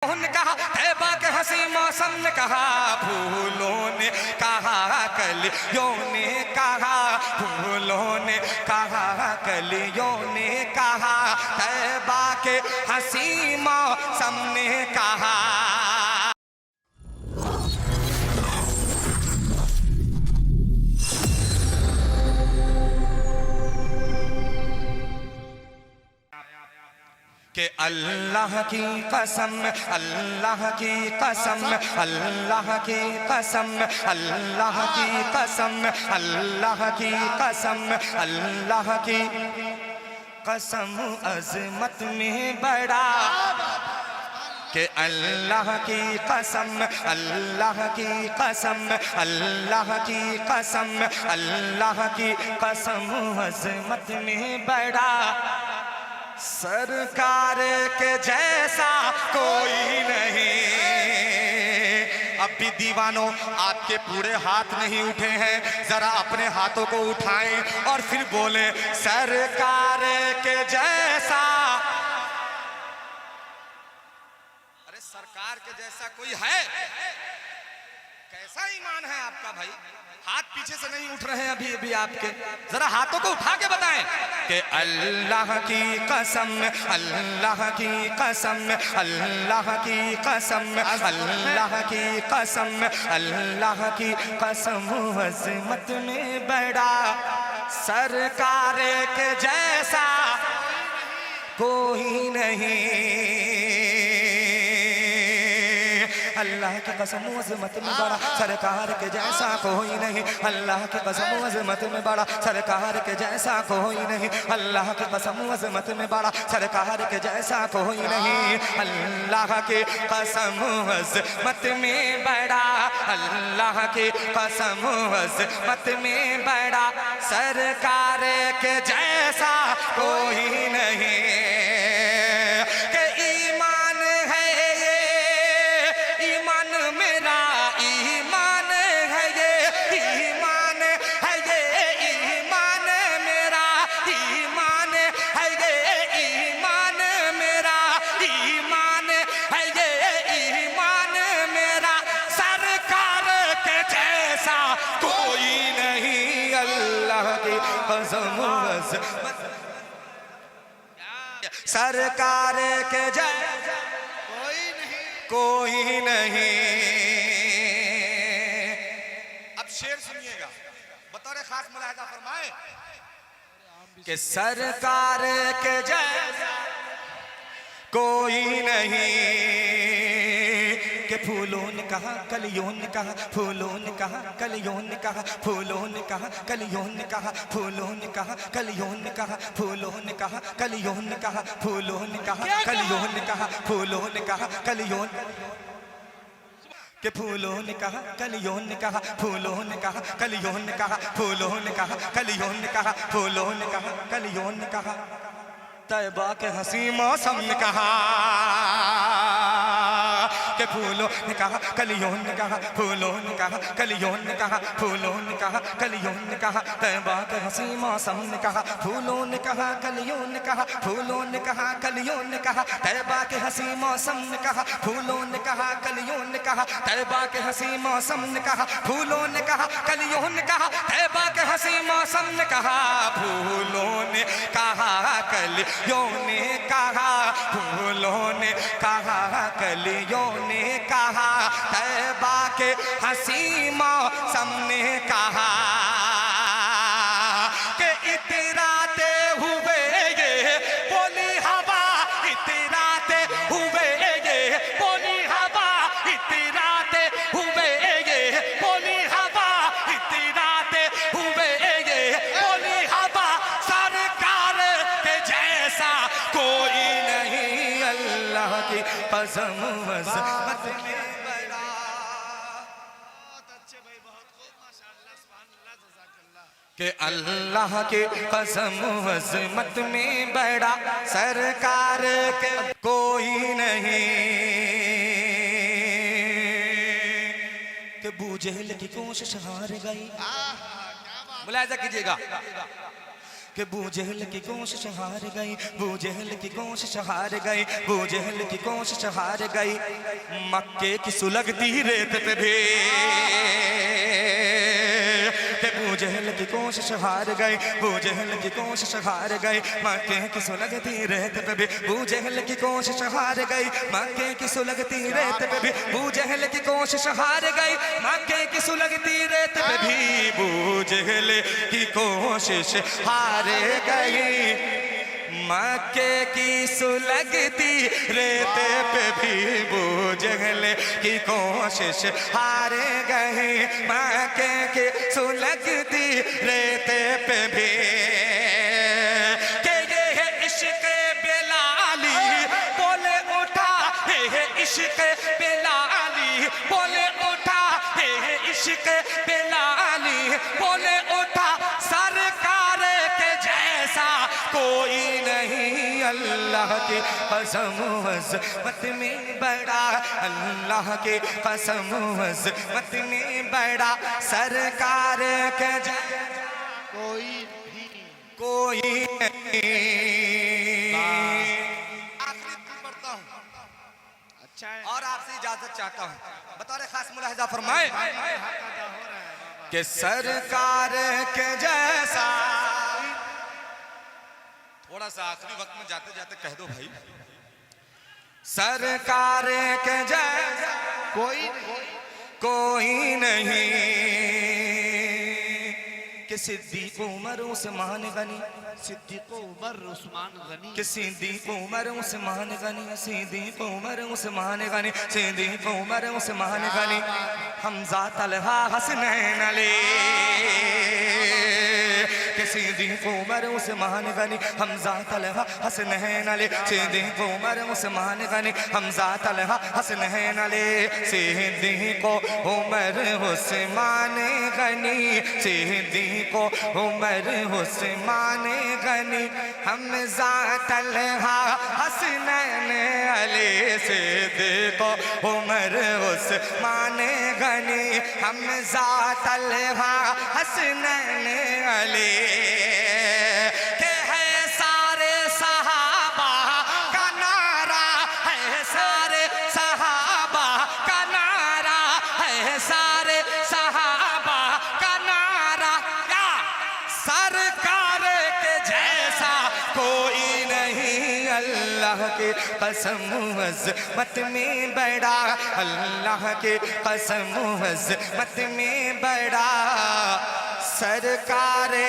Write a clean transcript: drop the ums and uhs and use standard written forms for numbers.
ने कहा तैबा के हंसी मौसम ने कहा, फूलों ने कहा, कलियों ने कहा, फूलों ने कहा, कलियों ने कहा, तैबा के हंसी मौसम ने कहा। कि अल्लाह की कसम, अल्लाह की कसम, अल्लाह की कसम, अल्लाह की कसम, अल्लाह की कसम, अल्लाह की कसम अज़मत में बड़ा। कि अल्लाह की कसम, अल्लाह की कसम, अल्लाह की कसम, अल्लाह की कसम अज़मत में बड़ा। सरकार के जैसा कोई नहीं। अब भी दीवानों, आपके पूरे हाथ नहीं उठे हैं, जरा अपने हाथों को उठाएं और फिर बोले सरकार के जैसा। अरे सरकार के जैसा कोई है? कैसा ईमान है आपका भाई? हाथ पीछे से नहीं उठ रहे हैं अभी अभी आपके, जरा हाथों को उठा के बताएं कि अल्लाह की कसम, अल्लाह की कसम, अल्लाह की कसम, अल्लाह की कसम, अल्लाह की कसम अज़मत में बड़ा। सरकार के जैसा कोई नहीं। अल्लाह की कसम अज़मत में बड़ा, सरकार के जैसा कोई नहीं। अल्लाह की कसम अज़मत में बड़ा, सरकार के जैसा कोई नहीं। अल्लाह की कसम अज़मत में बड़ा, सरकार के जैसा कोई नहीं। अल्लाह की कसम अज़मत में बड़ा, अल्लाह की कसम अज़मत में बड़ा, सरकार के जैसा कोई नहीं। सरकार के जैसा कोई नहीं। अब शेर सुनिएगा, बतौर खास मुलाहिजा फरमाए कि सरकार के जैसा कोई नहीं। कि फूलों ने कहा, कलियों ने कहा, फूलों ने कहा, कलियों ने कहा, फूलों ने कहा, कलियों ने कहा, फूलों ने कहा, कलियों ने कहा, फूलों ने कहा, कलियों ने कहा, फूलों ने कहा, कलियों ने कहा, फूलों ने कहा, कलियों के फूलों ने कहा, कलियों ने कहा, फूलों ने कहा, कलियों ने कहा, फूलों ने कहा, कलियों ने कहा, फूलों ने कहा, कलियों ने कहा, तैबा के हंसी मौसम ने कहा। के फूलों ने कहा, कलियों ने कहा, फूलों ने कहा, कलियों ने कहा, फूलों ने कहा, कलियों ने कहा, तैबा के हंसी मौसम ने कहा। फूलों ने कहा, कलियों ने कहा, फूलों ने कहा, कलियों ने कहा, तैबा के हंसी मौसम ने कहा। फूलों ने कहा, कलियों ने कहा, तैबा के हंसी मौसम ने कहा। फूलों ने कहा, कलियों ने कहा, तैबा के हंसी मौसम ने कहा। फूलों ने कहा, कलियों ने कहा, फूलों ने कहा, कलियों ने कहा, तैबा के हंसी मौसम ने कहा। कि इतराते हुए ये बोली हवा, इतराते हुए ये बोली हवा, इतराते हुए ये बोली हवा, इतराते हुए ये बोली हवा, सरकार के जैसा कोई नहीं। अल्लाह की कसम अज़मत में बड़ा। बहुत अच्छे भाई, बहुत खूब, माशाअल्लाह, सुभानअल्लाह, जज़ाकल्लाह। कि अल्लाह की कसम अज़मत में बड़ा, सरकार के कोई नहीं। कि बूझेल की कोशिश हार गई। मुलाहिजा कीजिएगा कि बू जहल की कोशिश हार गई, बू जहल की कोशिश हार गई, बू जहल की कोशिश हार गई। मक्के की सुलगती रेत पे भी कि बू जहल की कोशिश हार गई, बू जहल की कोशिश हार गई। मक्के की सुलगती रेत पे भी बू जहल की कोशिश हार गई, मक्के की सुलगती रेत पे भी बू जहल की कोशिश हार गई, मक्के की सुलगती रेत पे भी बू जहल की कोशिश हार गई। मक्के की सुलगती रेत पे भी बू जहल की कोशिश हार गई, मक्के की सुलगती रेत पे भी। के ये है इश्क बेलाली बोले उठा, ये है इश्क बेलाली बोले उठा, ये है इश्क बेलाली बोले उठा। सरकार के जैसा कोई नहीं, अल्लाह की कसम अज़मत में बड़ा, अल्लाह की कसम अज़मत में बड़ा। सरकार के जैसा कोई नहीं। आखिरी पढ़ता हूँ, अच्छा है। और आपसे इजाजत चाहता हूँ। बतौर खास मुलाहिजा फरमाए कि सरकार के जैसा, थोड़ा सा आखिरी वक्त में जाते जाते कह दो भाई, सरकार के जैसा कोई नहीं। कि सिद्दीक़ उमर उस्मान गनी, सिद्दीक़ उमर उस्मान गनी, कि सिद्दीक़ उमर उस्मान गनी, सिद्दीक़ उमर उस्मान गनी, सिद्दीक़ उमर उस्मान गनी। हमज़ा तलहा हसनैन अली, कि सिद्दीक़ उमर उस्मान गनी, हमज़ा तलहा हसनैन अली, सिद्दीक़ उमर उस्मान गनी, हमज़ा तलहा हसनैन अली। सिद्दीक़ उमर उस्मान गनी, सिद्दीक़ उमर उस्मान गनी, हमज़ा तलहा हसनैन अली। सिद्दीक़ उमर उस्मान गनी, हमज़ा तलहा हसनैन अली। के है सारे सहाबा का नारा, है सारे सहाबा का नारा, है सारे सहाबा का नारा। क्या सरकार के जैसा कोई नहीं, अल्लाह की कसम अज़मत में बड़ा, अल्लाह की कसम अज़मत में बड़ा। सरकारे